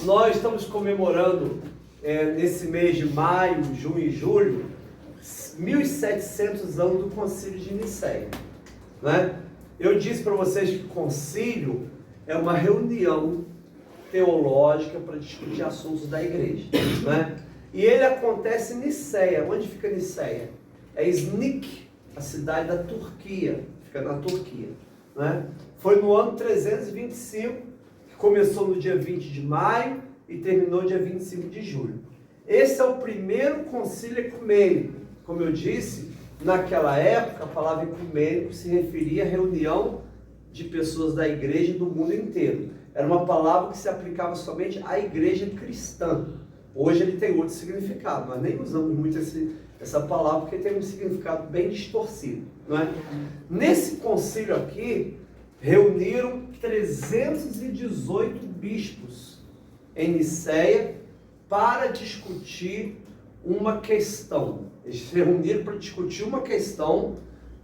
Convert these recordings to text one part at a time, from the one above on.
Nós estamos comemorando nesse mês de maio, junho e julho 1700 anos do Concílio de Nicéia, né? Eu disse para vocês que o concílio é uma reunião teológica para discutir assuntos da igreja, né? E ele acontece em Nicéia. Onde fica Nicéia? É Iznik, a cidade da Turquia, fica na Turquia, né? Foi no ano 325, que começou no dia 20 de maio e terminou dia 25 de julho. Esse é o primeiro concílio ecumênico. Como eu disse, naquela época a palavra ecumênico se referia à reunião de pessoas da igreja do mundo inteiro. Era uma palavra que se aplicava somente à igreja cristã. Hoje ele tem outro significado, mas nem usamos muito essa palavra porque tem um significado bem distorcido, não é? Nesse concílio aqui, reuniram 318 bispos em Nicéia para discutir uma questão. Eles se reuniram para discutir uma questão,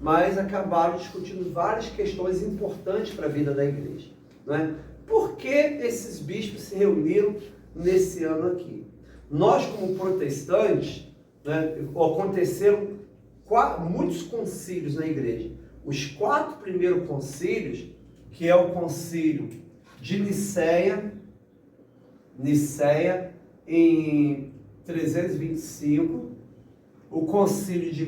mas acabaram discutindo várias questões importantes para a vida da igreja, não é? Por que esses bispos se reuniram nesse ano aqui? Nós, como protestantes, né, aconteceram muitos concílios na igreja. Os 4 primeiros concílios, que é o concílio de Nicéia em 325, o concílio de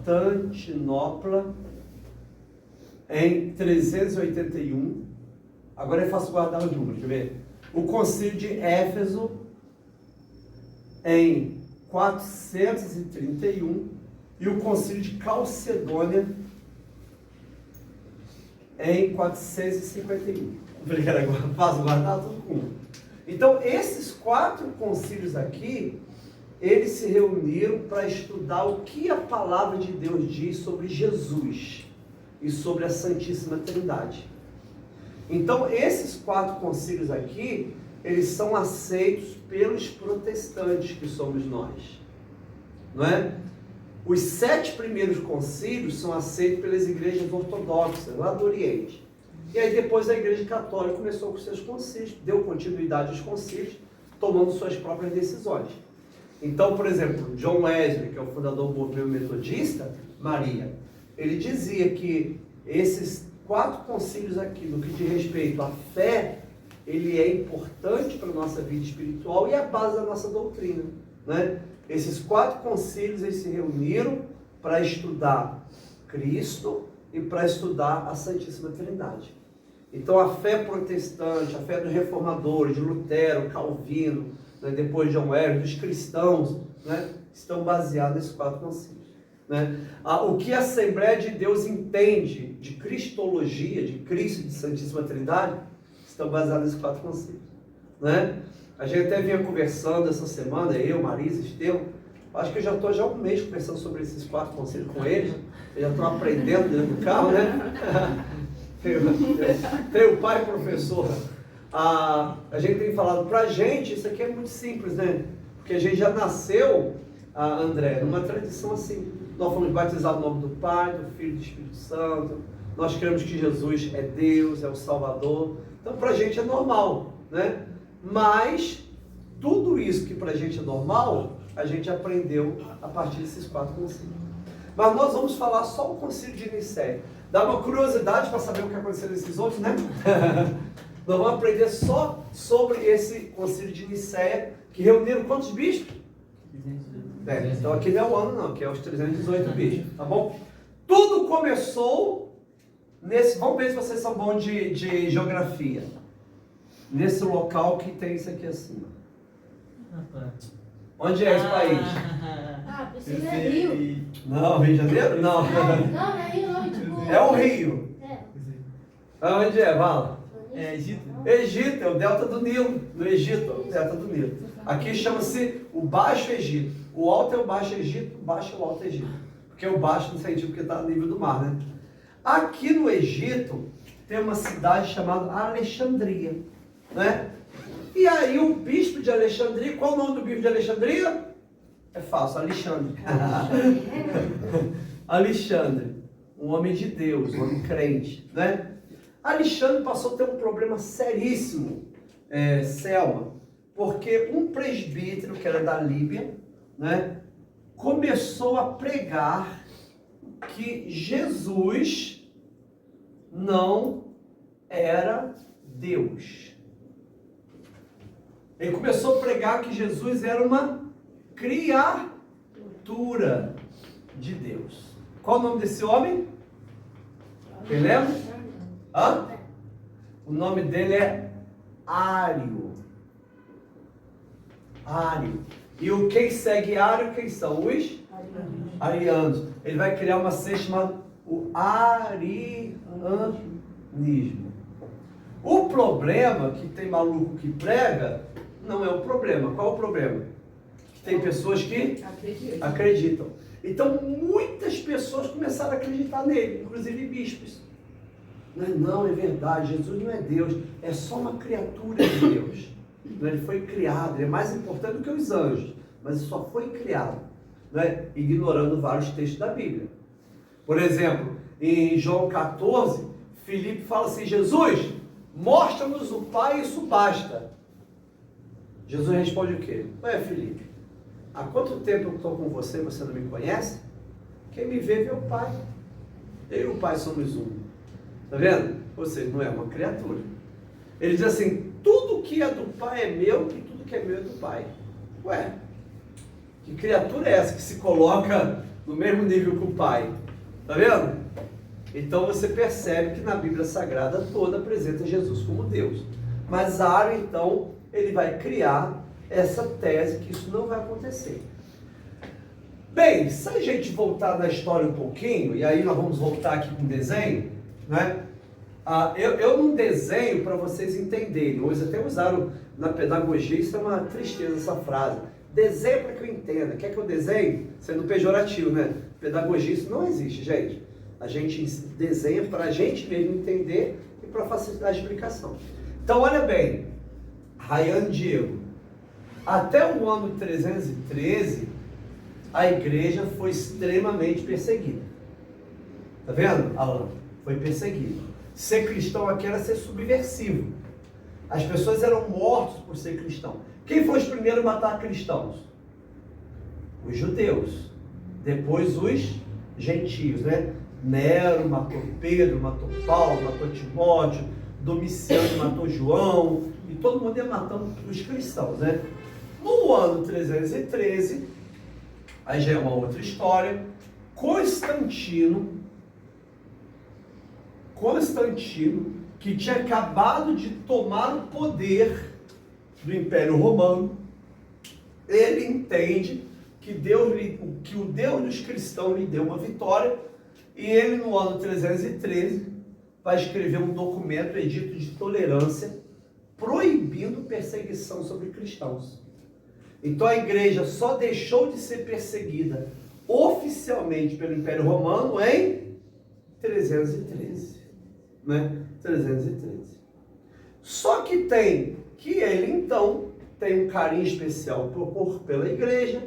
Constantinopla em 381. Agora é fácil guardar os números, deixa eu ver. O concílio de Éfeso em 431 e o concílio de Calcedônia em 451. Obrigado, agora fácil guardar tudo com um. Então, esses 4 concílios aqui, eles se reuniram para estudar o que a palavra de Deus diz sobre Jesus e sobre a Santíssima Trindade. Então, esses 4 concílios aqui, eles são aceitos pelos protestantes, que somos nós, não é? Os 7 primeiros concílios são aceitos pelas igrejas ortodoxas, lá do Oriente. E aí depois a igreja católica começou com seus concílios, deu continuidade aos concílios, tomando suas próprias decisões. Então, por exemplo, John Wesley, que é o fundador do movimento metodista, Maria, ele dizia que esses 4 concílios aqui, no que diz respeito à fé, ele é importante para a nossa vida espiritual e é a base da nossa doutrina, né? Esses 4 concílios, eles se reuniram para estudar Cristo e para estudar a Santíssima Trindade. Então a fé protestante, a fé dos reformadores, de Lutero, Calvino, né, depois de John Wesley, dos cristãos, né, estão baseados nesses 4 concílios, né? O que a Assembleia de Deus entende de cristologia, de Cristo e de Santíssima Trindade, estão baseados nesses 4 concílios, né? A gente até vinha conversando essa semana, eu, Marisa, Estevão, acho que eu já estou há um mês conversando sobre esses 4 concílios com eles, eu já estou aprendendo dentro do carro, né? Tem o pai professor. A gente tem falado, para a gente, isso aqui é muito simples, né? Porque a gente já nasceu, André, numa tradição assim. Nós fomos batizados no nome do Pai, do Filho e do Espírito Santo. Nós cremos que Jesus é Deus, é o Salvador. Então, para a gente é normal, né? Mas, tudo isso que para a gente é normal, a gente aprendeu a partir desses 4 concílios. Mas nós vamos falar só o concílio de Nicéia. Dá uma curiosidade para saber o que aconteceu nesses outros, né? Nós vamos aprender só sobre esse concílio de Nicéia, que reuniram quantos bispos? Então aqui não é o ano não, que é os 318 bispos, tá bom? Tudo começou nesse... Vamos ver se vocês são bons de geografia. Nesse local que tem isso aqui acima. Onde é esse país? Precisa é Rio. Não, Rio de Janeiro? Não. Não é Rio, não. Tipo... É o Rio. Onde é? Fala. É Egito? Egito, é o delta do Nilo. No Egito, é o delta do Nilo. Aqui chama-se o Baixo Egito. O alto é o Baixo Egito, o baixo é o Alto Egito. Porque o baixo no sentido porque está no nível do mar, né? Aqui no Egito tem uma cidade chamada Alexandria, né? E aí o bispo de Alexandria, qual o nome do bispo de Alexandria? É fácil, Alexandre. Alexandre, um homem de Deus, um homem crente, né? Alexandre passou a ter um problema seríssimo Selma? Porque um presbítero, que era da Líbia, né, começou a pregar que Jesus não era Deus. Ele começou a pregar que Jesus era uma criatura de Deus. Qual o nome desse homem? Quem lembra? Hã? O nome dele é Ário. Ário. E quem segue Ário, quem são? Os arianos. Ele vai criar uma seita chamada o arianismo. O problema que tem maluco que prega não é o problema. Qual é o problema? Que tem pessoas que acreditam. Então muitas pessoas começaram a acreditar nele, inclusive bispos. Não, é verdade, Jesus não é Deus, é só uma criatura de Deus. Ele foi criado, ele é mais importante do que os anjos, mas ele só foi criado, ignorando vários textos da Bíblia. Por exemplo, em João 14, Filipe fala assim: Jesus, mostra-nos o Pai e isso basta. Jesus responde o quê? Ué, Filipe, há quanto tempo eu estou com você e você não me conhece? Quem me vê, vê o Pai. Eu e o Pai somos um. Está vendo? Ou seja, não é uma criatura. Ele diz assim: tudo que é do Pai é meu e tudo que é meu é do Pai. Ué, que criatura é essa que se coloca no mesmo nível que o Pai? Está vendo? Então você percebe que na Bíblia Sagrada toda apresenta Jesus como Deus. Mas Ário, então, ele vai criar essa tese que isso não vai acontecer. Bem, se a gente voltar na história um pouquinho, e aí nós vamos voltar aqui com o desenho, né? Eu não desenho para vocês entenderem. Hoje até usaram na pedagogia, isso é uma tristeza essa frase. Desenho para que eu entenda. Quer que eu desenhe? Sendo pejorativo, né? Pedagogia, isso não existe, gente. A gente desenha para a gente mesmo entender e para facilitar a explicação. Então, olha bem, Rayane Diego, até o ano 313, a igreja foi extremamente perseguida. Tá vendo, Alan? Foi perseguida. Ser cristão aqui era ser subversivo. As pessoas eram mortas por ser cristão. Quem foi os primeiros a matar cristãos? Os judeus. Depois os gentios, né? Nero matou Pedro, matou Paulo, matou Timóteo, Domiciano matou João, e todo mundo ia matando os cristãos, né? No ano 313, aí já é uma outra história, Constantino, que tinha acabado de tomar o poder do Império Romano, ele entende que o Deus dos cristãos lhe deu uma vitória, e ele no ano 313 vai escrever um documento, edito de tolerância, proibindo perseguição sobre cristãos. Então a igreja só deixou de ser perseguida oficialmente pelo Império Romano em 313. Né? 313. Só que ele então tem um carinho especial pela igreja.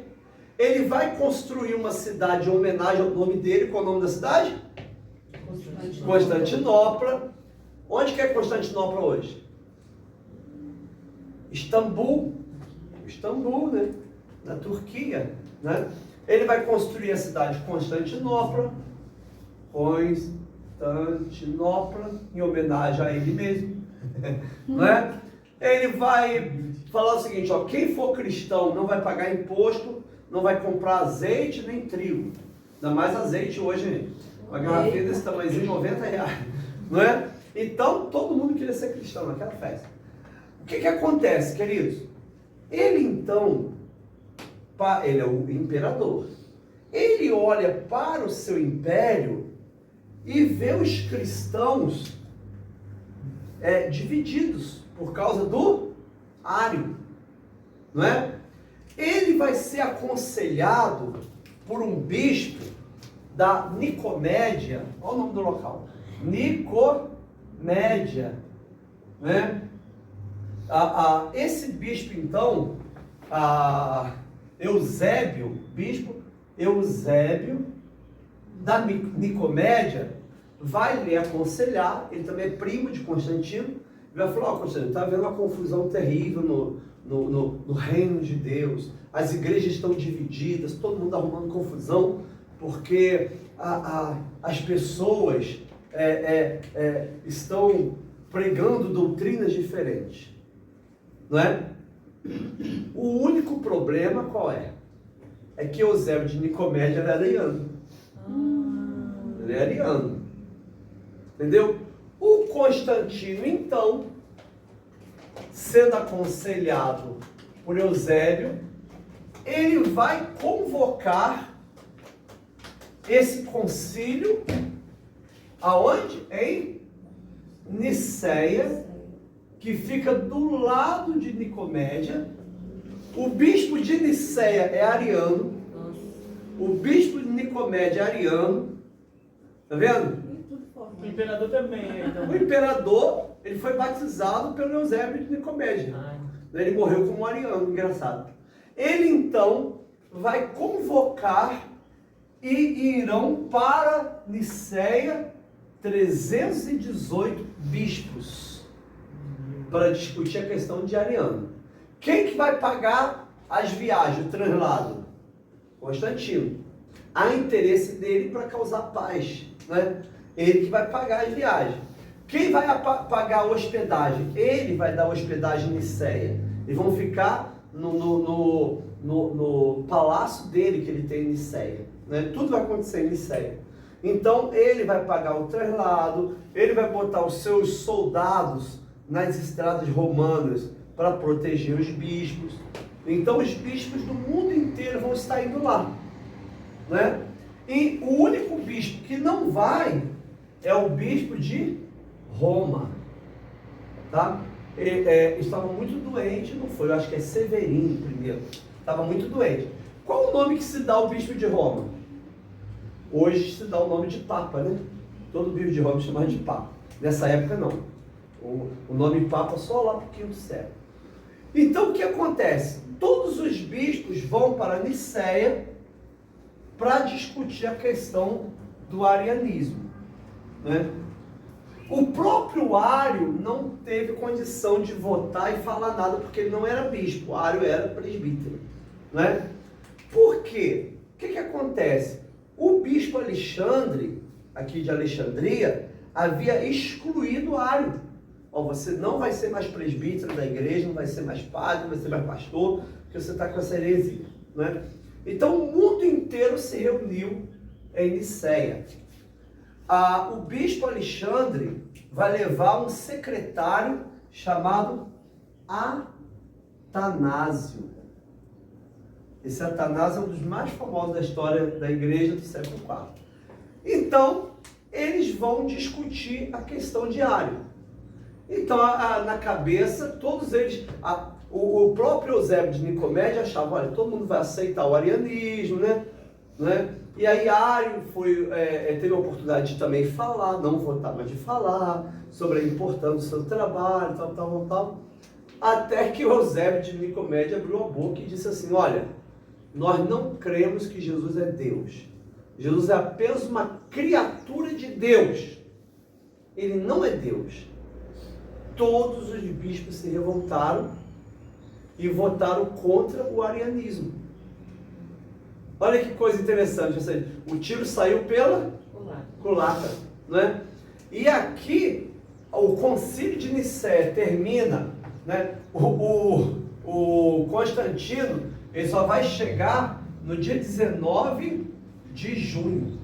Ele vai construir uma cidade em homenagem ao nome dele. Qual é o nome da cidade? Constantinopla. Onde que é Constantinopla hoje? Istambul, né? Na Turquia, né? Ele vai construir a cidade de Constantinopla, em homenagem a ele mesmo, né? Ele vai falar o seguinte, ó, quem for cristão não vai pagar imposto, não vai comprar azeite nem trigo, ainda mais azeite hoje, uma garrafinha desse tamanhozinho, R$90, não é? Então todo mundo queria ser cristão naquela festa. O que acontece, queridos? Ele então, ele é o imperador, ele olha para o seu império e vê os cristãos divididos por causa do Ário, não é? Ele vai ser aconselhado por um bispo da Nicomédia, olha o nome do local, Nicomédia, né? Esse bispo então, Eusébio, bispo Eusébio da Nicomédia, vai lhe aconselhar, ele também é primo de Constantino, vai falar, Constantino, está havendo uma confusão terrível no reino de Deus, as igrejas estão divididas, todo mundo arrumando confusão, porque as pessoas estão pregando doutrinas diferentes, não é? O único problema qual é? É que Eusébio de Nicomédia era ariano. Ele é ariano. Entendeu? O Constantino, então, sendo aconselhado por Eusébio, ele vai convocar esse concílio aonde? Em Niceia, que fica do lado de Nicomédia. O bispo de Niceia é ariano. O bispo de Nicomédia é ariano. Tá vendo? O imperador também é. Então. O imperador, ele foi batizado pelo Eusébio de Nicomédia. Ele morreu como ariano, engraçado. Ele então vai convocar e irão para Niceia 318 bispos para discutir a questão de ariano. Quem que vai pagar as viagens, o translado? Constantino. Há interesse dele para causar paz, né? Ele que vai pagar as viagens. Quem vai pagar a hospedagem? Ele vai dar hospedagem em Niceia. Eles vão ficar no palácio dele que ele tem em Niceia, né? Tudo vai acontecer em Niceia. Então ele vai pagar o traslado, ele vai botar os seus soldados nas estradas romanas para proteger os bispos. Então os bispos do mundo inteiro vão estar indo lá, né? E o único bispo que não vai é o bispo de Roma, tá? Ele estava muito doente, não foi? Eu acho que é Severino primeiro. Estava muito doente. Qual o nome que se dá ao bispo de Roma? Hoje se dá o nome de Papa, né? Todo bispo de Roma é chamado de Papa. Nessa época não. O nome Papa só lá para o quinto século. Então o que acontece? Todos os bispos vão para Niceia para discutir a questão do arianismo, né? O próprio Ário não teve condição de votar e falar nada, porque ele não era bispo, Ário era presbítero, né? Por quê? O que acontece? O bispo Alexandre, aqui de Alexandria, havia excluído Ário. Ó, você não vai ser mais presbítero da igreja, não vai ser mais padre, não vai ser mais pastor, porque você está com essa heresia, né? Então o mundo inteiro se reuniu em Niceia. O bispo Alexandre vai levar um secretário chamado Atanásio. Esse Atanásio é um dos mais famosos da história da igreja do século IV. Então, eles vão discutir a questão de Ário. Então, na cabeça, todos eles... O próprio Eusébio de Nicomédia achava, olha, todo mundo vai aceitar o arianismo, né? E aí Ário teve a oportunidade de também falar, não votar, mas de falar sobre a importância do seu trabalho, tal. Até que Eusébio de Nicomédia abriu a boca e disse assim, olha, nós não cremos que Jesus é Deus. Jesus é apenas uma criatura de Deus. Ele não é Deus. Todos os bispos se revoltaram e votaram contra o arianismo. Olha que coisa interessante, ou seja, o tiro saiu pela culatra, né? E aqui, o concílio de Nicéia termina, né? O Constantino, ele só vai chegar no dia 19 de junho.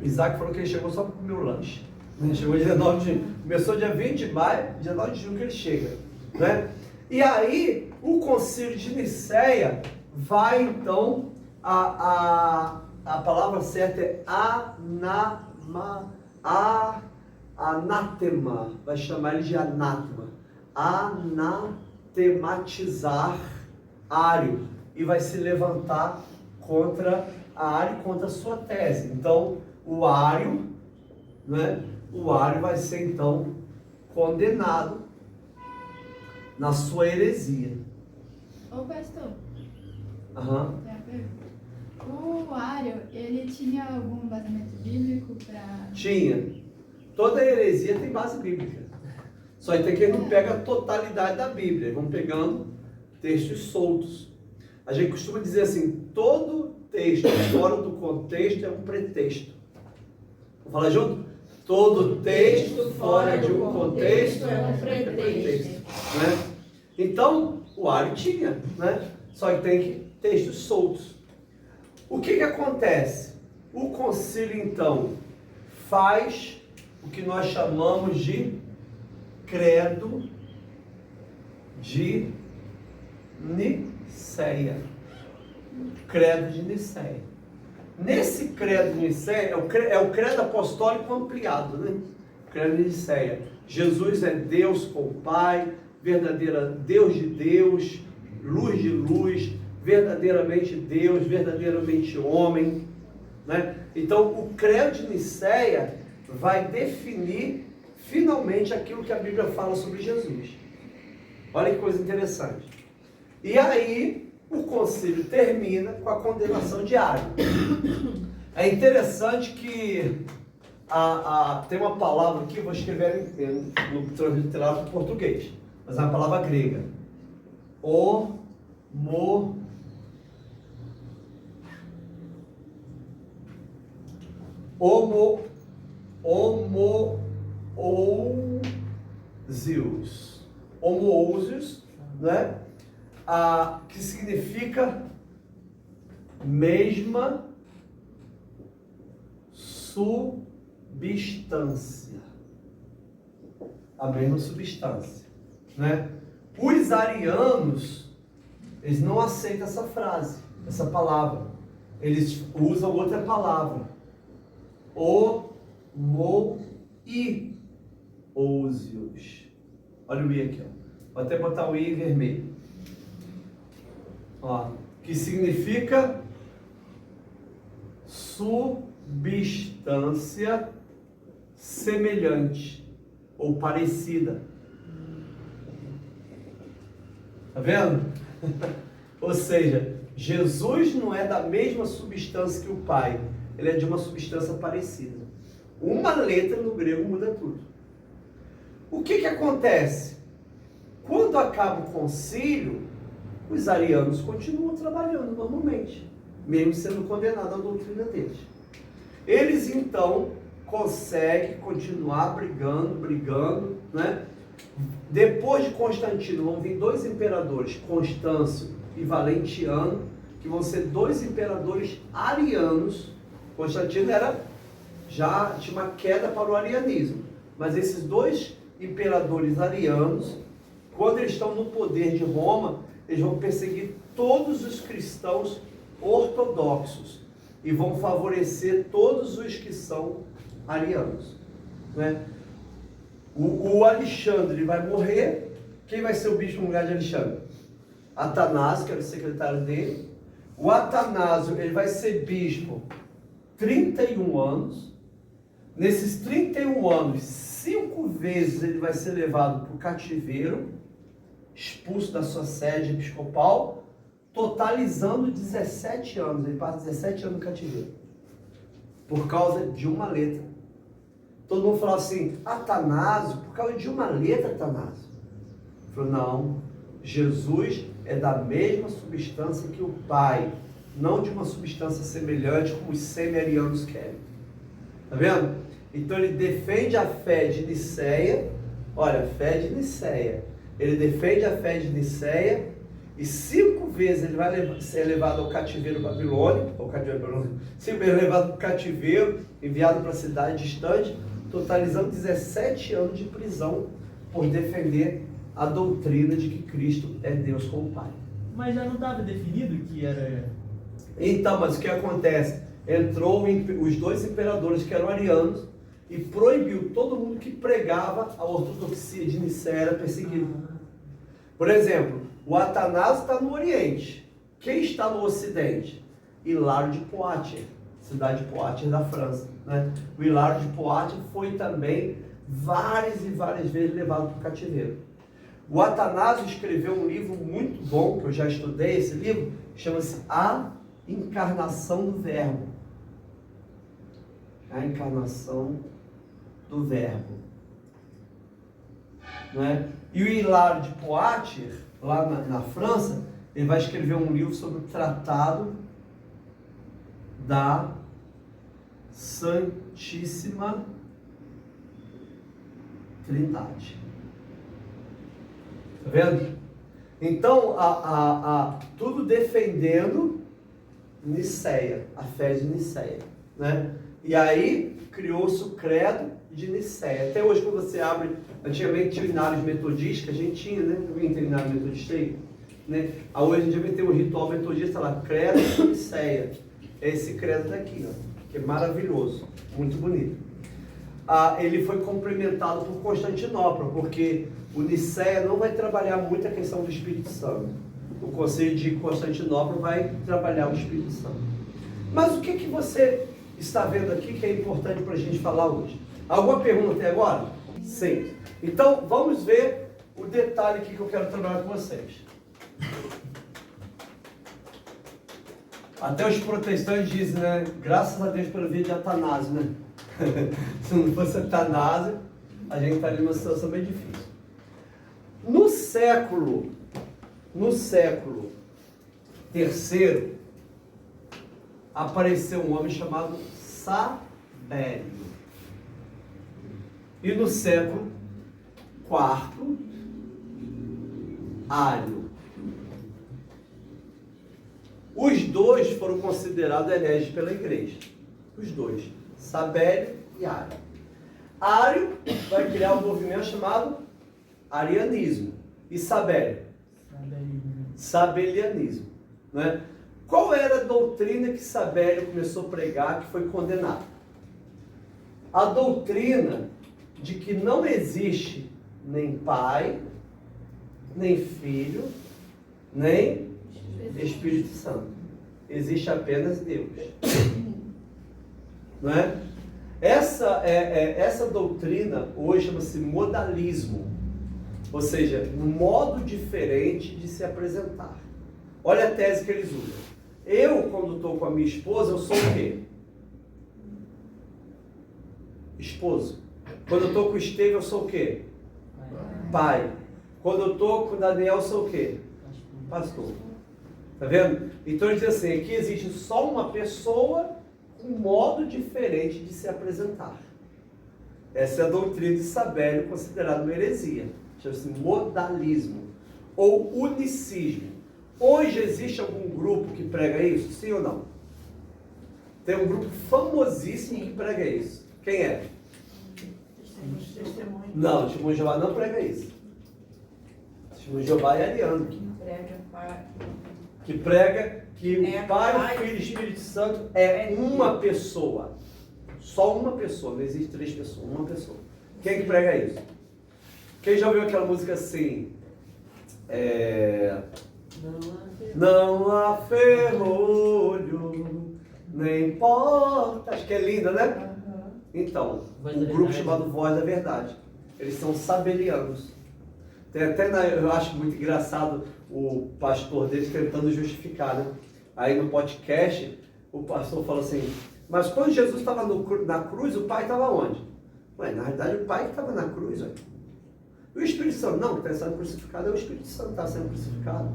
O Isaac falou que ele chegou só para comer o lanche. Ele chegou dia 19 de junho. Começou dia 20 de maio, dia 9 de junho que ele chega, né? E aí, o concílio de Nicéia vai então, a palavra certa é anátema, vai chamar ele de anátema, anatematizar Ário, e vai se levantar contra a Ário, contra a sua tese. Então, o Ário, né, vai ser então condenado na sua heresia. Ô pastor, Aham. o Ário, ele tinha algum embasamento bíblico para... Tinha. Toda heresia tem base bíblica. Só que ele não pega a totalidade da Bíblia, eles vão pegando textos soltos. A gente costuma dizer assim, todo texto fora do contexto é um pretexto. Vamos falar junto? Todo texto fora de um contexto é um pretexto. Né? Então, o Ario tinha, né? Só que tem textos soltos. O que acontece? O concílio, então, faz o que nós chamamos de credo de Nicéia. Credo de Nicéia. Nesse credo de Nicéia, é o credo apostólico ampliado, né? Credo de Nicéia. Jesus é Deus com o Pai, verdadeira Deus de Deus, luz de luz, verdadeiramente Deus, verdadeiramente homem, né? Então, o credo de Nicéia vai definir finalmente aquilo que a Bíblia fala sobre Jesus. Olha que coisa interessante. E aí, o concílio termina com a condenação de Ario. É interessante que tem uma palavra aqui, vou escrever no transliterado para português, mas é uma palavra grega. Homoousios, né? Que significa mesma substância. A mesma substância, né? Os arianos, eles não aceitam essa frase, essa palavra. Eles usam outra palavra. Homoiousios. Olha o I aqui, ó. Vou até botar o I vermelho. Ó, que significa substância semelhante ou parecida. Tá vendo? Ou seja, Jesus não é da mesma substância que o Pai, ele é de uma substância parecida. Uma letra no grego muda tudo. O que acontece? Quando acaba o concílio, os arianos continuam trabalhando normalmente, mesmo sendo condenados à doutrina deles. Eles então conseguem continuar brigando, né? Depois de Constantino vão vir dois imperadores, Constâncio e Valentiano, que vão ser dois imperadores arianos. Constantino já tinha uma queda para o arianismo, mas esses dois imperadores arianos, quando eles estão no poder de Roma, eles vão perseguir todos os cristãos ortodoxos e vão favorecer todos os que são arianos, né? O Alexandre vai morrer. Quem vai ser o bispo no lugar de Alexandre? Atanásio, que era o secretário dele. O Atanásio, ele vai ser bispo 31 anos. Nesses 31 anos, 5 vezes ele vai ser levado para o cativeiro, expulso da sua sede episcopal, totalizando 17 anos. Ele passa 17 anos no cativeiro, por causa de uma letra. Todo mundo falava assim, Atanásio, por causa de uma letra, Atanásio. Ele falou, não, Jesus é da mesma substância que o Pai, não de uma substância semelhante como os semi-arianos querem. Tá vendo? Então ele defende a fé de Nicéia. Olha, fé de Nicéia. Ele defende a fé de Nicéia e 5 vezes ele vai ser levado ao cativeiro babilônico, 5 vezes levado para o cativeiro, enviado para a cidade distante, totalizando 17 anos de prisão por defender a doutrina de que Cristo é Deus com o Pai. Mas já não estava definido que era... Então, mas o que acontece? Entrou os dois imperadores que eram arianos e proibiu todo mundo que pregava a ortodoxia de Nicéia era perseguido. Por exemplo, o Atanásio está no Oriente. Quem está no Ocidente? Hilário de Poitiers, cidade de Poitiers da França, né? O Hilário de Poitiers foi também várias e várias vezes levado para o cativeiro. O Atanásio escreveu um livro muito bom, que eu já estudei esse livro, chama-se A Encarnação do Verbo. A Encarnação do Verbo. né? E o Hilário de Poitiers, lá na França, ele vai escrever um livro sobre o Tratado da Santíssima Trindade. Tá vendo? Então, tudo defendendo Nicéia, a fé de Nicéia, né? E aí criou-se o credo de Nicéia. Até hoje, quando você abre, antigamente tinha seminários metodistas, que a gente tinha, né? Alguém tem seminário metodista aí? Né? Hoje em dia vai ter um ritual metodista lá, credo de Nicéia. É esse credo daqui, ó, que é maravilhoso, muito bonito. Ele foi complementado por Constantinopla, porque o Nicéia não vai trabalhar muito a questão do Espírito Santo. O Conselho de Constantinopla vai trabalhar o Espírito Santo. Mas o que você está vendo aqui que é importante para a gente falar hoje? Alguma pergunta até agora? Sim. Então, vamos ver o detalhe aqui que eu quero trabalhar com vocês. Até os protestantes dizem, né? Graças a Deus pelo vídeo de Atanásio, né? Se não fosse Atanásio, a gente estaria numa situação bem difícil. No século III, apareceu um homem chamado Sabélio. E no século IV, Ário. Os dois foram considerados hereges pela igreja. Os dois, Sabélio e Ário. Ário vai criar um movimento chamado arianismo. E Sabélio? Sabelianismo. Né? Qual era a doutrina que Sabélio começou a pregar que foi condenado? A doutrina de que não existe nem Pai, nem Filho, nem Espírito Santo. Existe apenas Deus. Não é? Essa doutrina hoje chama-se modalismo. Ou seja, um modo diferente de se apresentar. Olha a tese que eles usam. Eu, quando estou com a minha esposa, eu sou o quê? Esposo. Quando eu estou com o Estevão, eu sou o quê? Pai. Quando eu estou com o Daniel, eu sou o quê? Pastor. Tá vendo? Então ele diz assim, aqui existe só uma pessoa com um modo diferente de se apresentar. Essa é a doutrina de Sabélio, considerada uma heresia. Chama-se modalismo ou unicismo. Hoje existe algum grupo que prega isso? Sim ou não? Tem um grupo famosíssimo que prega isso. Quem é? Testemunho. Não, o Testemunho de Jeová não prega isso. O Testemunho de Jeová é ariano. Que prega que o Pai, o Filho e o Espírito Santo é uma pessoa. Só uma pessoa, não existe três pessoas, uma pessoa. Quem é que prega isso? Quem já ouviu aquela música assim? Não há ferrolho, nem porta. Acho que é linda, né? Então, um grupo chamado Voz da Verdade. Eles são sabelianos. Tem até, eu acho muito engraçado o pastor deles tentando justificar, né? Aí no podcast, o pastor fala assim, mas quando Jesus estava na cruz, o Pai estava onde? Ué, na realidade o Pai estava na cruz, ué. E o Espírito Santo? Não, que está sendo crucificado é o Espírito Santo que está sendo crucificado.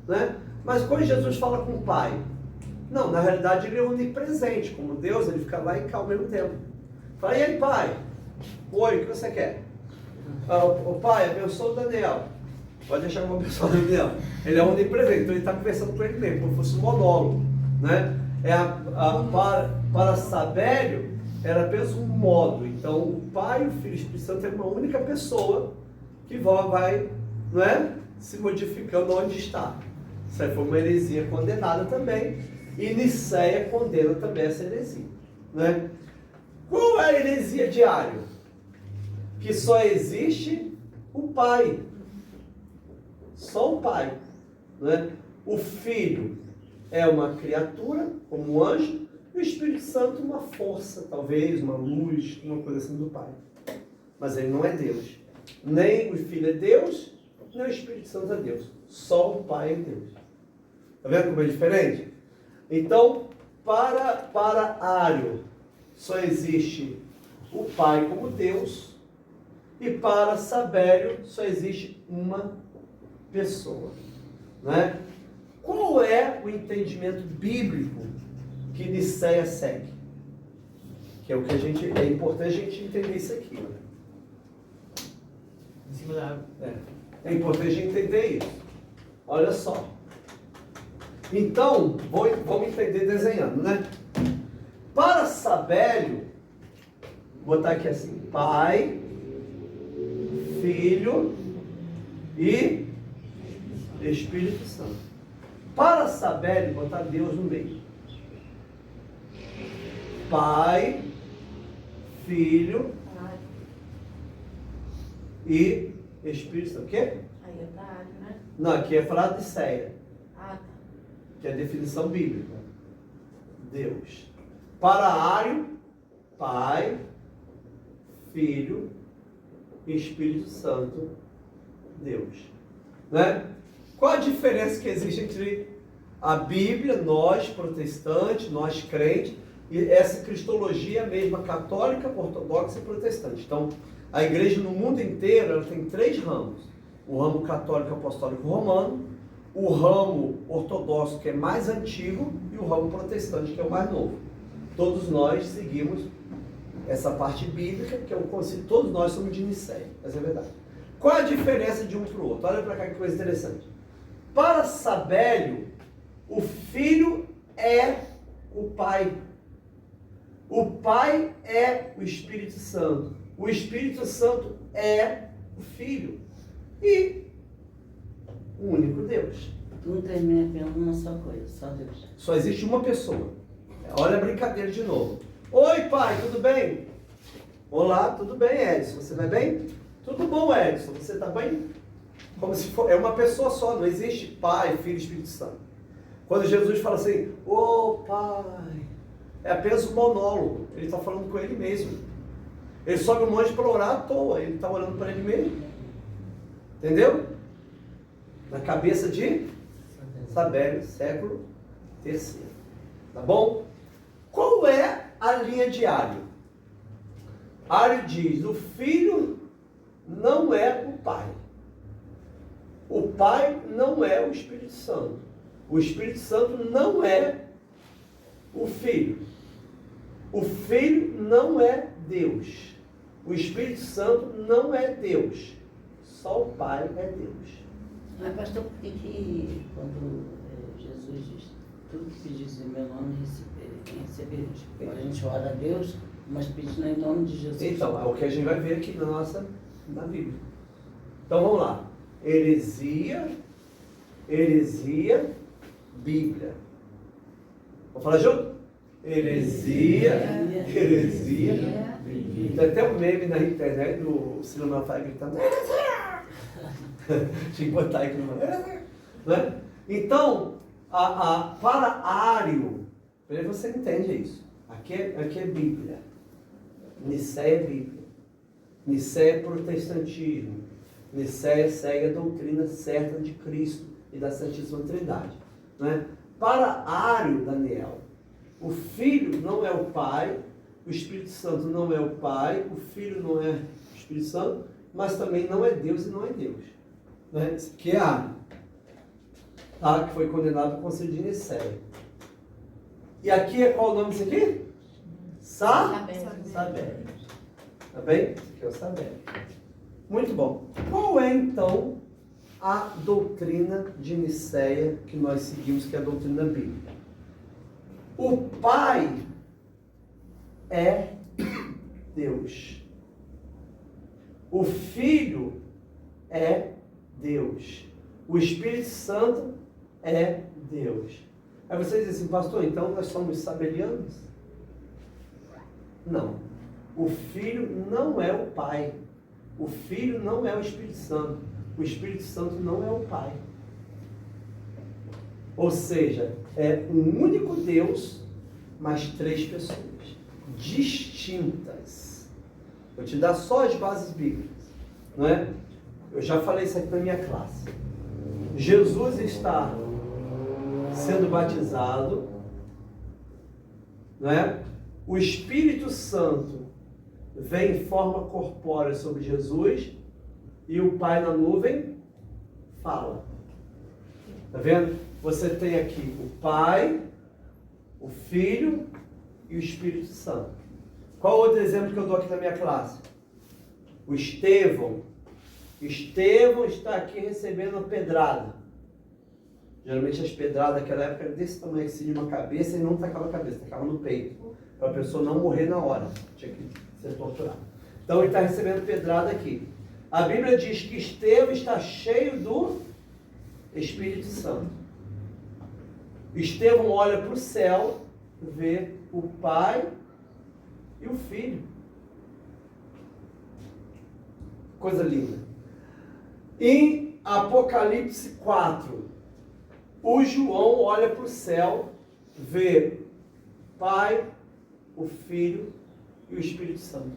Né? Mas quando Jesus fala com o Pai, não, na realidade ele é onipresente, como Deus, ele fica lá e cá ao mesmo tempo. Fala, e aí Pai? Oi, o que você quer? O Pai, abençoa o Daniel. Pode deixar como abençoar o Daniel. Ele é onipresente, então ele está conversando com ele mesmo, como se fosse um monólogo. Né? Para Sabélio, era apenas um modo. Então, o Pai e o Filho e o Espírito Santo é uma única pessoa que vai, não é, se modificando onde está. Isso aí foi uma heresia condenada também. E Nicéia condena também essa heresia. Né? Qual é a heresia de Ário? Que só existe o Pai. Só o Pai. Né? O Filho é uma criatura, como um anjo, e o Espírito Santo uma força, talvez, uma luz, uma coisa assim do Pai. Mas ele não é Deus. Nem o Filho é Deus, nem o Espírito Santo é Deus. Só o Pai é Deus. Está vendo como é diferente? Então, para Ário, só existe o Pai como Deus e para Sabélio só existe uma pessoa. Né? Qual é o entendimento bíblico que Nicéia segue? Que é o que é importante a gente entender isso aqui. Né? Em cima da água. É importante a gente entender isso. Olha só. Então, vamos entender desenhando, né? Para Sabélio, vou botar aqui assim, Pai, Filho e Espírito Santo. Para Sabélio, vou botar Deus no meio. Pai, Filho e Espírito Santo. O quê? Aí é da área, né? Não, aqui é falar de Nicéia, Ah, tá. que é a definição bíblica. Deus. Para Ário, Pai, Filho e Espírito Santo, Deus. Né? Qual a diferença que existe entre a Bíblia, nós protestantes, nós crentes, e essa cristologia mesma, católica, ortodoxa e protestante? Então, a igreja no mundo inteiro ela tem 3 ramos. O ramo católico apostólico romano, o ramo ortodoxo, que é mais antigo, e o ramo protestante, que é o mais novo. Todos nós seguimos essa parte bíblica, que é o concílio, todos nós somos de Nicéia, essa é a verdade. Qual a diferença de um para o outro? Olha para cá que coisa interessante. Para Sabélio, o filho é o pai. O pai é o Espírito Santo. O Espírito Santo é o filho. E o único Deus. Tudo termina pela uma só coisa, só Deus. Só existe uma pessoa. Olha a brincadeira de novo. Oi, pai, tudo bem? Olá, tudo bem, Edson? Você vai bem? Tudo bom, Edson? Você está bem? Como se for, é uma pessoa só, não existe Pai, Filho e Espírito Santo. Quando Jesus fala assim, ô pai, é apenas um monólogo. Ele está falando com ele mesmo. Ele sobe um monte para orar à toa, ele está orando para ele mesmo. Entendeu? Na cabeça de Sabélio, século III. Tá bom? Qual é a linha de Ário? Ário diz, o filho não é o pai. O pai não é o Espírito Santo. O Espírito Santo não é o filho. O filho não é Deus. O Espírito Santo não é Deus. Só o pai é Deus. Mas pastor, por que quando Jesus diz, tudo que pedis em meu nome recebereis? Quando a gente ora a Deus, mas pedindo em nome de Jesus. Então, é o que a gente vai ver aqui na Bíblia. Então vamos lá. Heresia, Bíblia. Vamos falar junto? Heresia, Bíblia. Tem até um meme na internet do Ciro Malafaia gritando. Tinha que botar aqui no né? Então, para Ário, você entende isso. Aqui é Bíblia. Nicéia é Bíblia. Nicéia é protestantismo. Nicéia segue a doutrina certa de Cristo e da Santíssima Trindade. Né? Para Ário, Daniel, o Filho não é o Pai, o Espírito Santo não é o Pai, o Filho não é o Espírito Santo, mas também não é Deus e não é Deus. Né? Isso aqui é Ário, tá? Que foi condenado no Concílio de Nicéia. E aqui é qual o nome disso aqui? Sabélio. Tá bem? Isso aqui é o Sabélio. Muito bom. Qual é então a doutrina de Nicéia que nós seguimos, que é a doutrina bíblica? O Pai é Deus. O Filho é Deus. O Espírito Santo é Deus. Aí você diz assim, pastor, então nós somos sabelianos? Não. O Filho não é o Pai. O Filho não é o Espírito Santo. O Espírito Santo não é o Pai. Ou seja, é um único Deus, mas 3 pessoas distintas. Vou te dar só as bases bíblicas, não é? Eu já falei isso aqui na minha classe. Jesus está sendo batizado, não é? O Espírito Santo vem em forma corpórea sobre Jesus e o Pai na nuvem fala. Tá vendo? Você tem aqui o Pai, o Filho e o Espírito Santo. Qual outro exemplo que eu dou aqui na minha classe? O Estevão. Estevão está aqui recebendo a pedrada. Geralmente as pedradas naquela época eram desse tamanho assim, de uma cabeça, e não tacava a cabeça, tacava no peito. Para a pessoa não morrer na hora. Tinha que ser torturado. Então ele está recebendo pedrada aqui. A Bíblia diz que Estevão está cheio do Espírito Santo. Estevão olha para o céu, vê o Pai e o Filho. Coisa linda. Em Apocalipse 4, o João olha para o céu, vê o Pai, o Filho e o Espírito Santo.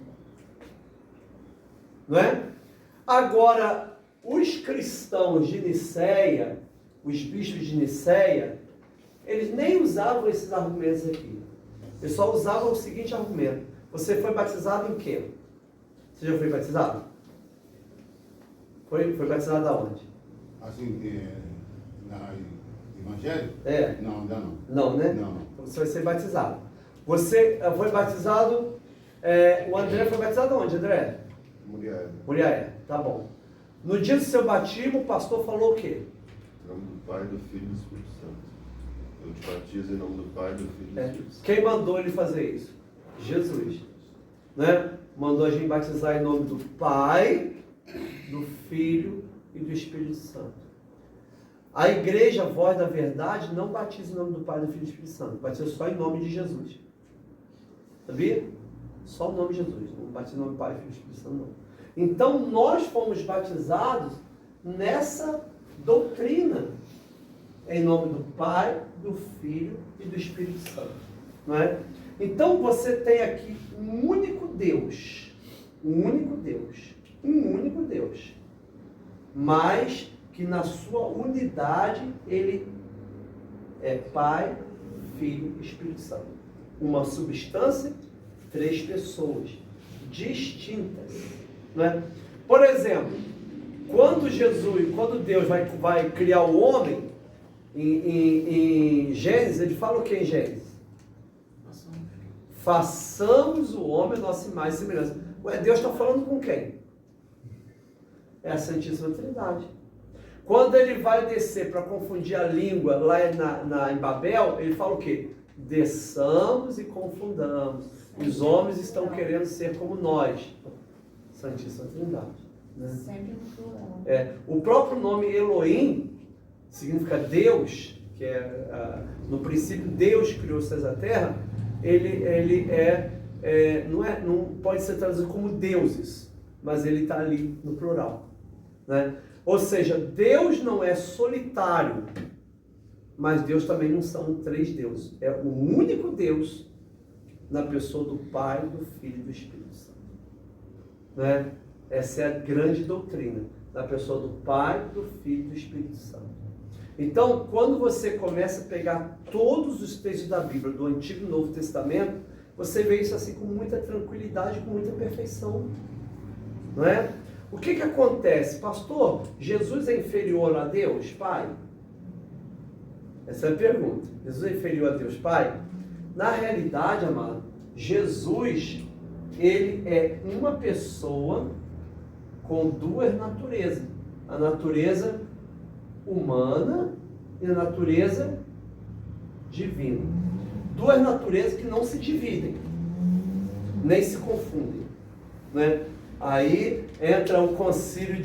Não é? Agora, os cristãos de Niceia, os bispos de Niceia, eles nem usavam esses argumentos aqui. Eles só usavam o seguinte argumento: você foi batizado em quê? Você já foi batizado? Foi batizado aonde? Assim, na Evangelho? É. Não, ainda não. Não, né? Não. Então você vai ser batizado. Você foi batizado... o André foi batizado onde, André? Mulher. Muriaé, tá bom. No dia do seu batismo, o pastor falou o quê? Em nome do Pai, do Filho e do Espírito Santo. Eu te batizo em nome do Pai, do Filho e do Espírito Santo. Quem mandou ele fazer isso? Jesus. Né? Mandou a gente batizar em nome do Pai, do Filho e do Espírito Santo. A igreja, Voz da Verdade, não batiza em nome do Pai, do Filho e do Espírito Santo. Batiza só em nome de Jesus. Sabia? Só o nome de Jesus. Não batiza em nome do Pai, do Filho e do Espírito Santo, não. Então, nós fomos batizados nessa doutrina. Em nome do Pai, do Filho e do Espírito Santo. Não é? Então, você tem aqui um único Deus. Um único Deus. Um único Deus. Mas que na sua unidade, ele é Pai, Filho e Espírito Santo. Uma substância, três pessoas distintas. Não é? Por exemplo, quando Deus vai criar o homem, em Gênesis, ele fala o que em Gênesis? Façamos o homem a nossa imagem e semelhança. Ué, Deus está falando com quem? É a Santíssima Trindade. Quando ele vai descer para confundir a língua lá em Babel, ele fala o quê? Desçamos e confundamos. Os homens estão querendo ser como nós. Santíssima Trindade. Né? Sempre no plural. O próprio nome Elohim significa Deus, que no princípio Deus criou os céus e a terra. Ele não pode ser traduzido como deuses, mas ele está ali no plural. Né? Ou seja, Deus não é solitário, mas Deus também não são três deuses. É o único Deus na pessoa do Pai, do Filho e do Espírito Santo. Né? Essa é a grande doutrina, na pessoa do Pai, do Filho e do Espírito Santo. Então, quando você começa a pegar todos os textos da Bíblia, do Antigo e Novo Testamento, você vê isso assim com muita tranquilidade, com muita perfeição. Não é? O que acontece? Pastor, Jesus é inferior a Deus, Pai? Essa é a pergunta. Jesus é inferior a Deus, Pai? Na realidade, amado, Jesus, ele é uma pessoa com duas naturezas. A natureza humana e a natureza divina. Duas naturezas que não se dividem, nem se confundem. Né? Aí entra o concílio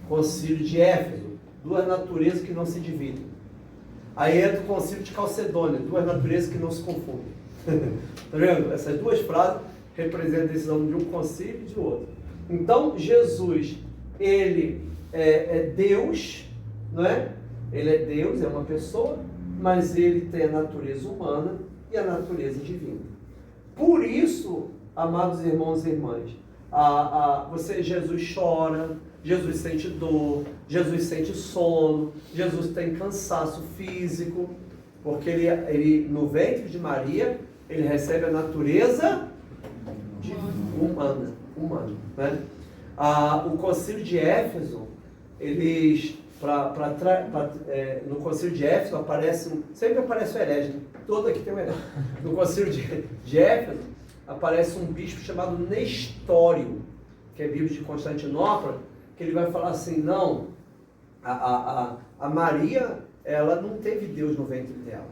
concílio de Éfeso, duas naturezas que não se dividem. Aí entra o concílio de Calcedônia, duas naturezas que não se confundem. Tá vendo? Essas duas frases representam a decisão de um concílio e de outro. Então, Jesus, ele é Deus, não é? Ele é Deus, é uma pessoa, mas ele tem a natureza humana e a natureza divina. Por isso, amados irmãos e irmãs, Jesus chora, Jesus sente dor, Jesus sente sono, Jesus tem cansaço físico, Porque ele no ventre de Maria, ele recebe a natureza humana, né? O concílio de Éfeso, no concílio de Éfeso sempre aparece o herege, né? Todo aqui tem um herege. No concílio de Éfeso aparece um bispo chamado Nestório, que é bispo de Constantinopla, que ele vai falar assim, não, a Maria, ela não teve Deus no ventre dela.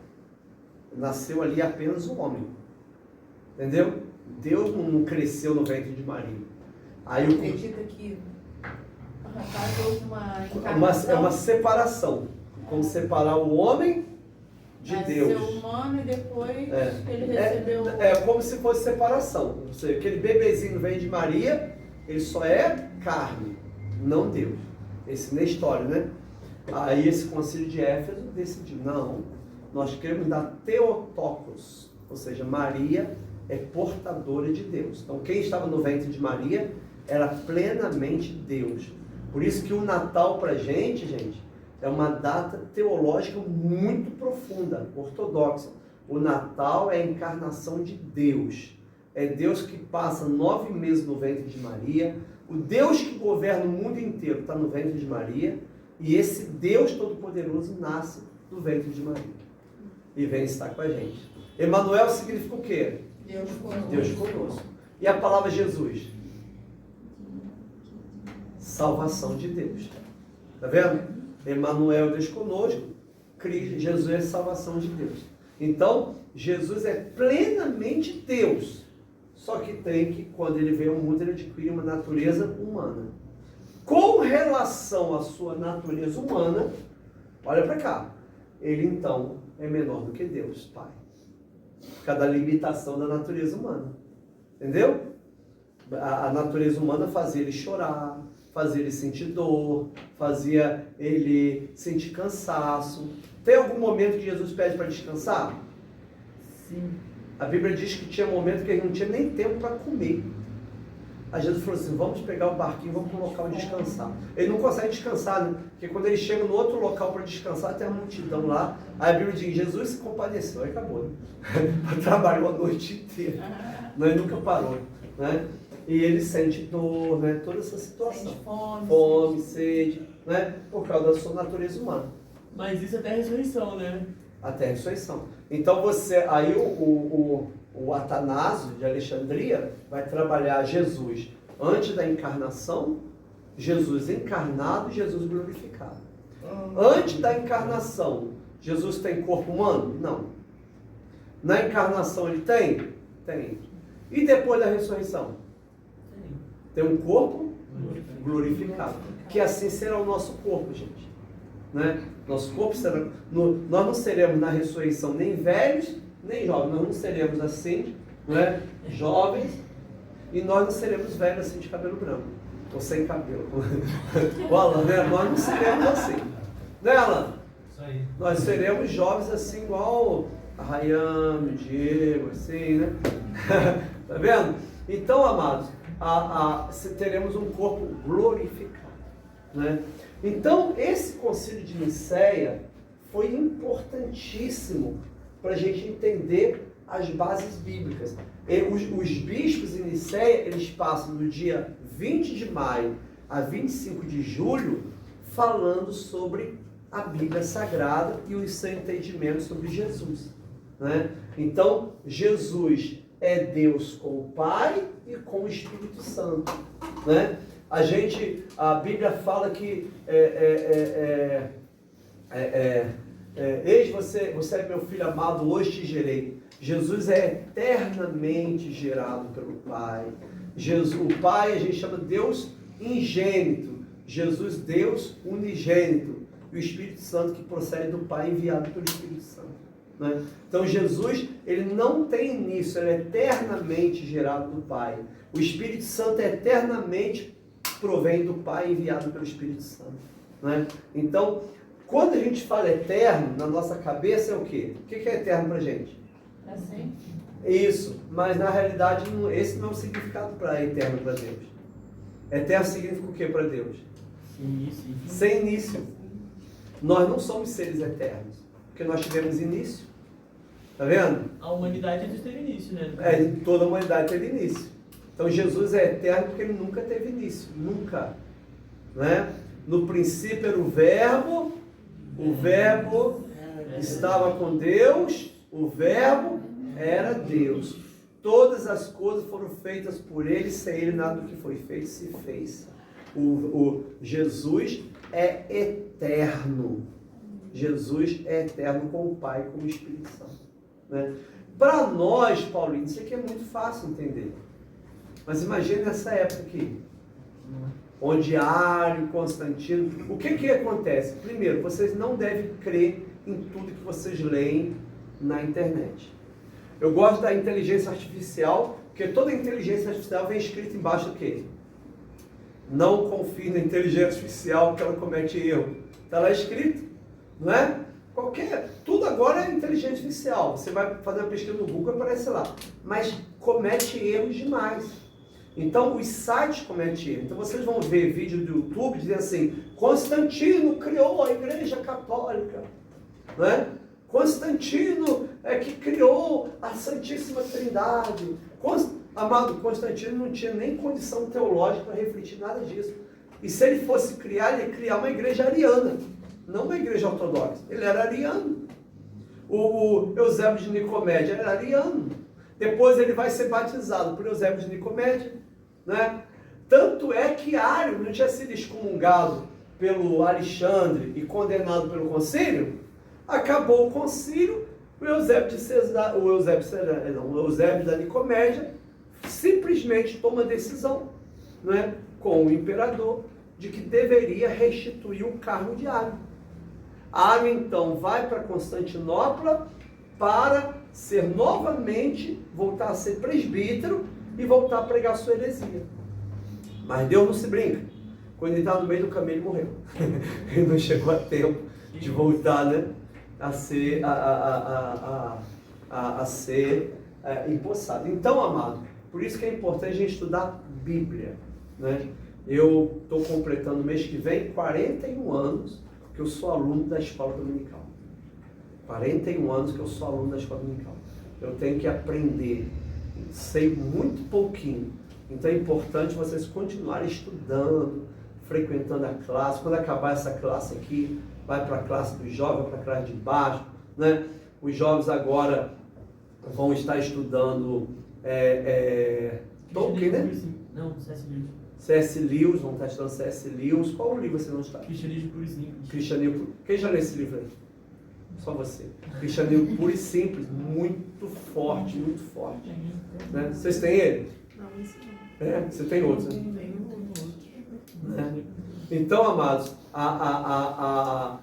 Nasceu ali apenas um homem. Entendeu? Deus não cresceu no ventre de Maria. Aí acredita que houve uma encarnação? É uma separação. Como separar o homem de Deus. Nasceu humano e depois ele recebeu... É como se fosse separação. Ou seja, aquele bebezinho vem de Maria, ele só é carne, não Deus. Esse Nestório, né? Aí esse concílio de Éfeso decidiu, não, nós queremos dar Theotokos, ou seja, Maria é portadora de Deus. Então quem estava no ventre de Maria era plenamente Deus. Por isso que o Natal para a gente, é uma data teológica muito profunda, ortodoxa. O Natal é a encarnação de Deus. É Deus que passa 9 meses no ventre de Maria. O Deus que governa o mundo inteiro está no ventre de Maria. E esse Deus Todo-Poderoso nasce no ventre de Maria. E vem estar com a gente. Emanuel significa o quê? Deus conosco. Deus conosco. E a palavra Jesus? Salvação de Deus. Está vendo? Emanuel, Deus conosco. Jesus é salvação de Deus. Então, Jesus é plenamente Deus. Só que tem que, quando ele veio ao mundo, ele adquire uma natureza humana. Com relação à sua natureza humana, olha para cá, ele então é menor do que Deus, Pai. Por causa da limitação da natureza humana. Entendeu? A natureza humana fazia ele chorar, fazia ele sentir dor, fazia ele sentir cansaço. Tem algum momento que Jesus pede para descansar? Sim. A Bíblia diz que tinha momento que ele não tinha nem tempo para comer. Aí Jesus falou assim, vamos pegar o barquinho, vamos para um local descansar. Ele não consegue descansar, né? Porque quando ele chega no outro local para descansar, tem uma multidão lá. Aí a Bíblia diz, Jesus se compadeceu, aí acabou, né? Trabalhou a noite inteira, mas nunca parou, né? E ele sente dor, né? Toda essa situação. Sente fome, fome, sede, né? Por causa da sua natureza humana. Mas isso até a ressurreição, né? Até a ressurreição. Então aí o Atanásio de Alexandria vai trabalhar Jesus antes da encarnação, Jesus encarnado e Jesus glorificado. Antes da encarnação, Jesus tem corpo humano? Não. Na encarnação ele tem? Tem. E depois da ressurreição? Tem um corpo glorificado. Que assim será o nosso corpo, gente. Né? Nosso corpo será... nós não seremos na ressurreição nem velhos, nem jovens. Nós não seremos assim, né? Jovens, e nós não seremos velhos assim de cabelo branco. Ou sem cabelo. O Alan, né? Nós não seremos assim. Né, Alan? Isso aí. Nós seremos jovens assim, igual a Rayane, o Diego, assim, né? Tá vendo? Então, amados, teremos um corpo glorificado, né? Então, esse concílio de Nicéia foi importantíssimo para a gente entender as bases bíblicas. Os bispos em Nicéia, eles passam do dia 20 de maio a 25 de julho falando sobre a Bíblia Sagrada e o seu entendimento sobre Jesus, né? Então, Jesus é Deus com o Pai e com o Espírito Santo, né? A Bíblia fala que eis você é meu filho amado, hoje te gerei. Jesus é eternamente gerado pelo Pai. O Pai a gente chama Deus ingênito, Jesus Deus unigênito, e o Espírito Santo que procede do Pai enviado pelo Espírito Santo, né? Então Jesus, ele não tem início, ele é eternamente gerado do Pai. O Espírito Santo é eternamente provém do Pai enviado pelo Espírito Santo, né? Então, quando a gente fala eterno, na nossa cabeça é o quê? O que é eterno pra gente? Para sempre. Isso, mas na realidade esse não é o significado para eterno para Deus. Eterno significa o que para Deus? Início. Sem início. Nós não somos seres eternos. porque nós tivemos início. Tá vendo? A humanidade teve início, né? Toda a humanidade teve início. Então Jesus é eterno porque ele nunca teve início. Nunca. Né? No princípio era o Verbo estava com Deus, o Verbo era Deus. Todas as coisas foram feitas por ele, sem ele nada do que foi feito se fez. O Jesus é eterno. Jesus é eterno com o Pai e com o Espírito Santo. Né? Para nós, Paulinho, isso aqui é muito fácil entender. Mas imagine nessa época aqui, onde Ário, Constantino, o que acontece? Primeiro, vocês não devem crer em tudo que vocês leem na internet. Eu gosto da inteligência artificial, porque toda inteligência artificial vem escrito embaixo do quê? Não confie na inteligência artificial porque ela comete erro. Está lá escrito, não é? Tudo agora é inteligência artificial. Você vai fazer uma pesquisa no Google e aparece lá. Mas comete erros demais. Então, os sites cometem erro. Então, vocês vão ver vídeo do YouTube dizendo assim, Constantino criou a Igreja Católica. Não é? Constantino é que criou a Santíssima Trindade. Amado, Constantino não tinha nem condição teológica para refletir nada disso. E se ele fosse criar, ele ia criar uma igreja ariana, não uma igreja ortodoxa. Ele era ariano. O Eusébio de Nicomédia era ariano. Depois ele vai ser batizado por Eusébio de Nicomédia. Né? Tanto é que Ário não tinha sido excomungado pelo Alexandre e condenado pelo concílio. Acabou o concílio, o Eusébio da Nicomédia simplesmente toma decisão, né, com o imperador de que deveria restituir o cargo de Ário. Ário então vai para Constantinopla para ser novamente, voltar a ser presbítero e voltar a pregar sua heresia. Mas Deus não se brinca. Quando ele estava no meio do caminho, ele morreu. Ele não chegou a tempo de voltar, né, a ser empossado. Então, amado, por isso que é importante a gente estudar Bíblia. Né? Eu estou completando no mês que vem 41 anos que eu sou aluno da escola dominical. 41 anos que eu sou aluno da escola dominical. Eu tenho que aprender. Sei muito pouquinho. Então é importante vocês continuarem estudando, frequentando a classe. Quando acabar essa classe aqui, vai para a classe dos jovens, para a classe de baixo. Né? Os jovens agora vão estar estudando Tolkien, né? Não, C.S. Lewis. C.S. Lewis, vão estar estudando C.S. Lewis. Qual livro você não está? Cristianismo Puro e Simples. Cristianismo. Quem já leu esse livro aí? Só você. Cristianismo Puro e Simples, muito forte, muito forte. Né? Vocês têm ele? Não, isso não. Você tem outros, né? Né? Então, amados, a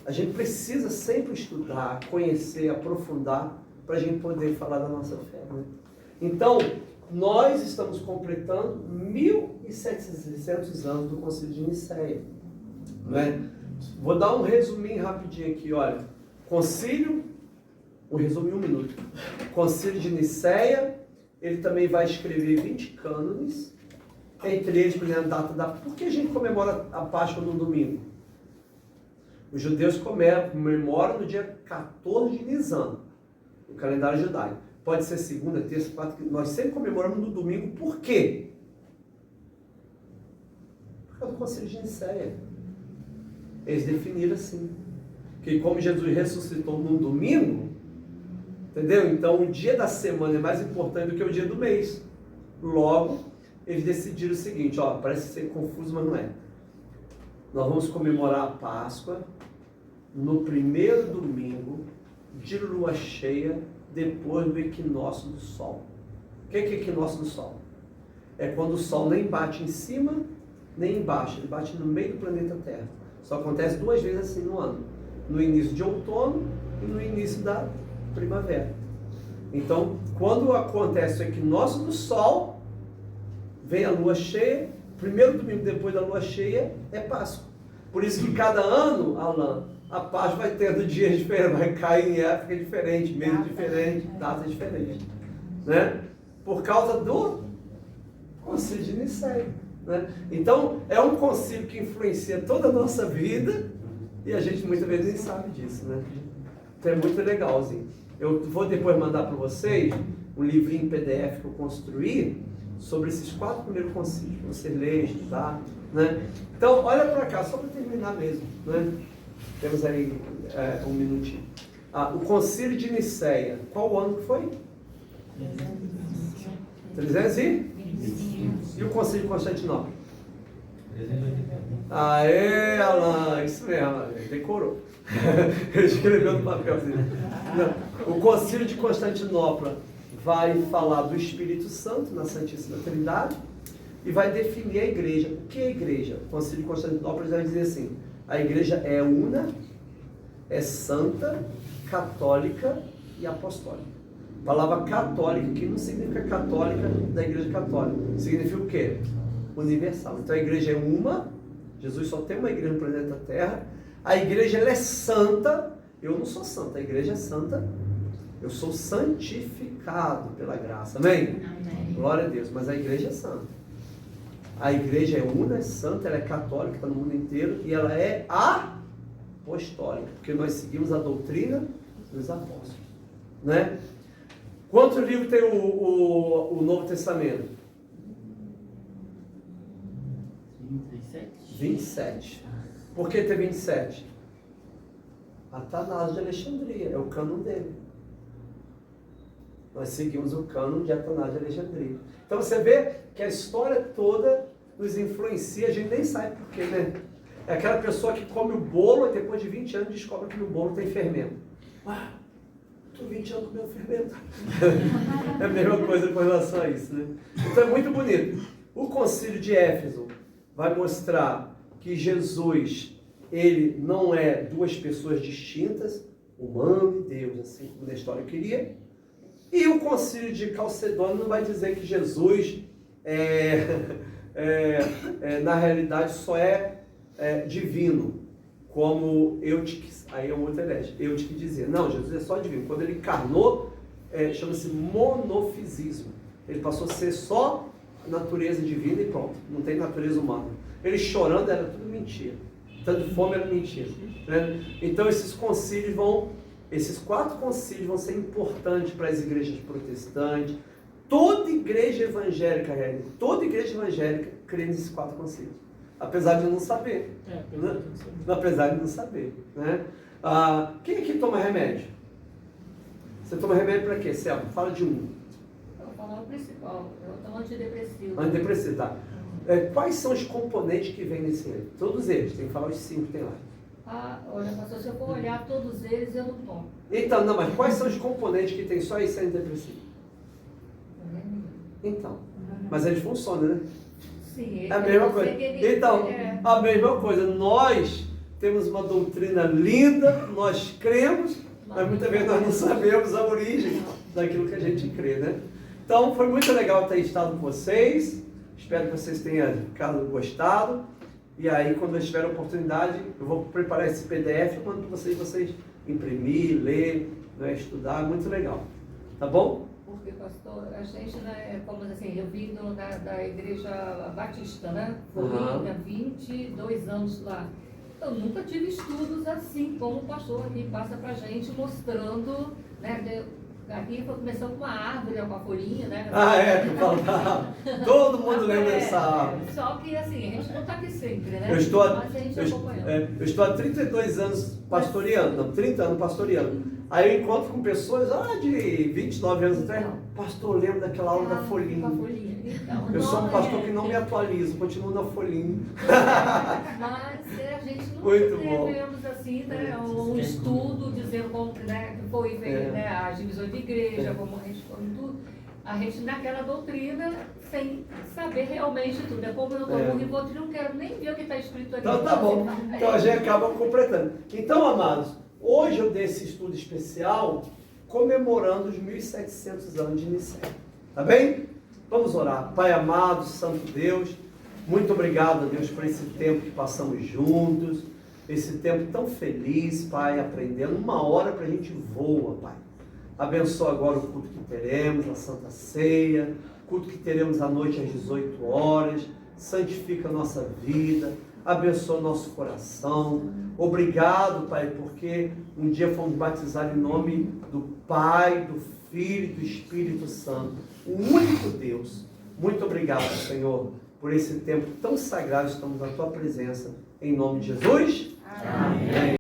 gente precisa sempre estudar, conhecer, aprofundar, para a gente poder falar da nossa fé. Né? Então, nós estamos completando 1.700 anos do Concílio de Nicéia. Né? Vou dar um resuminho rapidinho aqui, olha. Concílio, um resumo em 1 minuto. Concílio de Nicéia, ele também vai escrever 20 cânones, entre eles, por exemplo, a data da... Por que a gente comemora a Páscoa no domingo? Os judeus comemoram no dia 14 de Nisan, no calendário judaico. Pode ser segunda, terça, quarta, nós sempre comemoramos no domingo. Por quê? Por causa do Concílio de Nicéia. Eles definiram assim, que como Jesus ressuscitou no domingo, entendeu? Então o dia da semana é mais importante do que o dia do mês. Logo, eles decidiram o seguinte, ó, parece ser confuso, mas não é. Nós vamos comemorar a Páscoa no primeiro domingo de lua cheia, depois do equinócio do Sol. O que é equinócio do Sol? É quando o Sol nem bate em cima, nem embaixo, ele bate no meio do planeta Terra. Só acontece 2 vezes assim no ano. No início de outono e no início da primavera. Então, quando acontece o equinócio do Sol, vem a lua cheia, primeiro domingo depois da lua cheia é Páscoa. Por isso que cada ano, Alan, a Páscoa vai tendo dias diferentes, vai cair em época diferente, mês diferente, data diferente. Né? Por causa do Concílio de Nicéia. Né? Então, é um concílio que influencia toda a nossa vida, E a gente muitas vezes nem sabe disso, né? Então é muito legalzinho. Eu vou depois mandar para vocês um livrinho em PDF que eu construí sobre esses 4 primeiros concílios, para vocês lerem, estudar, né? Então, olha para cá, só para terminar mesmo, né? Temos aí um minutinho. O concílio de Niceia, qual ano que foi? 300 e o concílio de Constantinopla? Aê, Alain, isso mesmo, decorou. Ele escreveu no papelzinho. O concílio de Constantinopla vai falar do Espírito Santo na Santíssima Trindade e vai definir a igreja. O que é a igreja? O concílio de Constantinopla vai dizer assim: a igreja é una, é santa, católica e apostólica. A palavra católica aqui não significa católica da igreja católica, significa o quê? Universal. Então a igreja é uma, Jesus só tem uma igreja no planeta Terra. A igreja ela é santa. Eu não sou santa, a igreja é santa. Eu sou santificado pela graça. Amém? Amém. Glória a Deus. Mas a igreja é santa. A igreja é una, é santa, ela é católica, está no mundo inteiro. E ela é apostólica, porque nós seguimos a doutrina dos apóstolos. Né? Quantos livros tem o Novo Testamento? 27. Por que tem 27? Atanásio de Alexandria, é o cânon dele. Nós seguimos o cânon de Atanásio de Alexandria. Então você vê que a história toda nos influencia, a gente nem sabe por quê, né? É aquela pessoa que come o bolo e depois de 20 anos descobre que no bolo tem fermento. Estou 20 anos comendo fermento. É a mesma coisa com relação a isso, né? Então é muito bonito. O concílio de Éfeso vai mostrar que Jesus, ele não é duas pessoas distintas, humano e Deus, assim como na história queria. E o concílio de Calcedônia não vai dizer que Jesus, na realidade, só é divino, como Eutiques, aí é um outro herege, Eutiques dizia, não, Jesus é só divino. Quando ele encarnou, chama-se monofisismo. Ele passou a ser só natureza divina e pronto, não tem natureza humana. Ele chorando era tudo mentira, tanto fome era mentira, né? Então esses 4 concílios vão ser importantes para as igrejas protestantes. Toda igreja evangélica crê nesses 4 concílios, apesar de não saber, né? Apesar de não saber, né? Quem aqui toma remédio? Você toma remédio para quê, Selma? Fala de um. Eu vou falar o principal, eu tomo antidepressivo. Antidepressivo, tá. Quais são os componentes que vêm nesse remédio? Todos eles, tem que falar os 5 que tem lá. Olha, pastor, se eu for olhar todos eles, eu não tomo. Então, não, mas quais são os componentes que tem só esse antidepressivo? Então, mas eles funcionam, né? Sim, é a mesma coisa. Então, a mesma coisa. Nós temos uma doutrina linda, nós cremos, mas muitas vezes nós não sabemos a origem daquilo que a gente crê, né? Então, foi muito legal ter estado com vocês. Espero que vocês tenham gostado. E aí, quando eu tiver a oportunidade, eu vou preparar esse PDF e mando para vocês imprimir, ler, né, estudar. Muito legal. Tá bom? Porque, pastor, a gente, né, como assim, eu vim da igreja batista, né? Fui há 22 anos lá. Eu nunca tive estudos assim como o pastor aqui passa pra gente, mostrando, né? Aqui começou com uma árvore, com uma folhinha, né? Que faltava. Todo mundo lembra dessa árvore. Só que assim, a gente não está aqui sempre, né? Eu estou há 32 anos pastoreando, não, 30 anos pastoreando. Aí eu encontro com pessoas de 29 anos atrás. Pastor, lembro daquela aula da folhinha. Então, eu sou um pastor que não me atualizo, continuo na folhinha. Mas a gente não temos assim, né, um estudo dizendo como, né, que foi né, as divisões de igreja, como a gente foi tudo. A gente naquela doutrina, sem saber realmente tudo. É como eu tomo Rivotril, não quero nem ver o que está escrito aqui. Então tá bom. Então a gente acaba completando. Então, amados, hoje eu dei esse estudo especial comemorando os 1700 anos de Niceia. Tá bem? Vamos orar. Pai amado, Santo Deus, muito obrigado, Deus, por esse tempo que passamos juntos, esse tempo tão feliz, Pai, aprendendo. 1 hora para a gente voa, Pai. Abençoa agora o culto que teremos, a Santa Ceia, culto que teremos à noite às 18 horas. santifica a nossa vida, abençoa o nosso coração. Obrigado, Pai, porque um dia fomos batizados em nome do Pai, do Filho e do Espírito Santo, o único Deus. Muito obrigado, Senhor, por esse tempo tão sagrado. Estamos na Tua presença, em nome de Jesus. Amém. Amém.